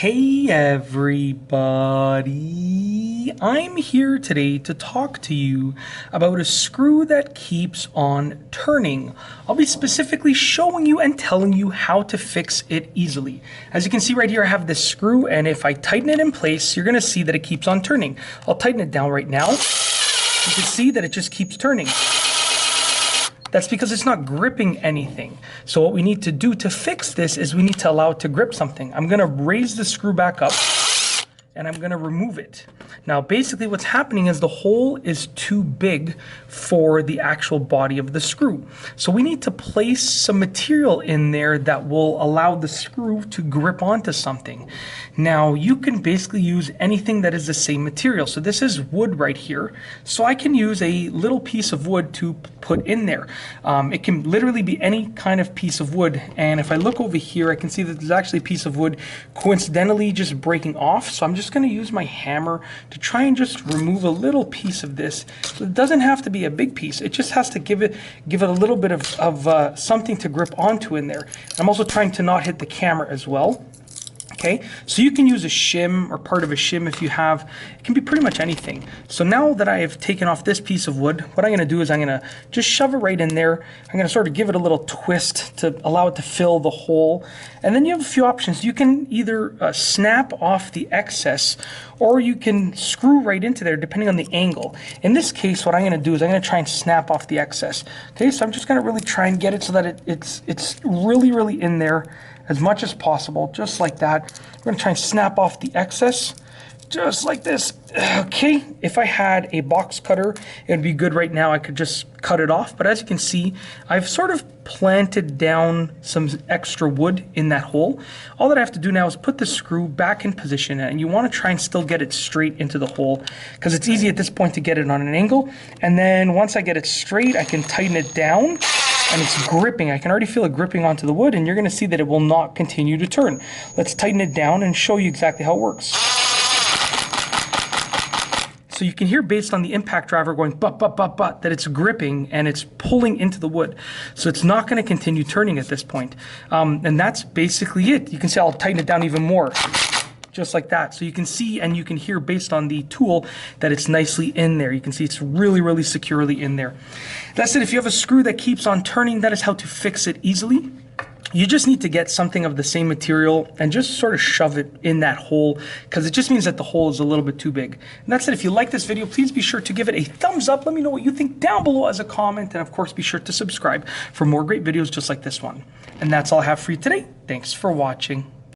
Hey everybody, I'm here today to talk to you about a screw that keeps on turning. I'll be specifically showing you and telling you how to fix it easily. As you can see right here, I have this screw, and if I tighten it in place, you're gonna see that it keeps on turning. I'll tighten it down right now. You can see that it just keeps turning. That's because it's not gripping anything. So what we need to do to fix this is we need to allow it to grip something. I'm gonna raise the screw back up and I'm gonna remove it. Now basically what's happening is the hole is too big for the actual body of the screw. So we need to place some material in there that will allow the screw to grip onto something. Now you can basically use anything that is the same material. So this is wood right here. So I can use a little piece of wood to put in there. It can literally be any kind of piece of wood. And if I look over here, I can see that there's actually a piece of wood coincidentally just breaking off. So I'm just gonna use my hammer to try and just remove a little piece of this. So it doesn't have to be a big piece. It just has to give it a little bit of something to grip onto in there. And I'm also trying to not hit the camera as well. Okay, so you can use a shim or part of a shim if you have. It can be pretty much anything. So now that I have taken off this piece of wood, what I'm going to do is I'm going to just shove it right in there. I'm going to sort of give it a little twist to allow it to fill the hole. And then you have a few options. You can either snap off the excess, or you can screw right into there depending on the angle. In this case, what I'm going to do is I'm going to try and snap off the excess. Okay, so I'm just going to really try and get it so that it's really in there as much as possible, just like that. We're gonna try and snap off the excess, just like this. Okay, if I had a box cutter, it'd be good right now. I could just cut it off, but as you can see, I've sort of planted down some extra wood in that hole. All that I have to do now is put the screw back in position, and you wanna try and still get it straight into the hole, because it's easy at this point to get it on an angle. And then once I get it straight, I can tighten it down, and it's gripping. I can already feel it gripping onto the wood, and you're gonna see that it will not continue to turn. Let's tighten it down and show you exactly how it works. So you can hear, based on the impact driver going but, that it's gripping and it's pulling into the wood. So it's not gonna continue turning at this point. And that's basically it. You can see I'll tighten it down even more, just like that. So you can see and you can hear, based on the tool, that it's nicely in there. You can see it's really securely in there. That's it. If you have a screw that keeps on turning, that is how to fix it easily. You just need to get something of the same material and just sort of shove it in that hole, because it just means that the hole is a little bit too big. And that's it. If you like this video, please be sure to give it a thumbs up. Let me know what you think down below as a comment. And of course, be sure to subscribe for more great videos just like this one. And that's all I have for you today. Thanks for watching.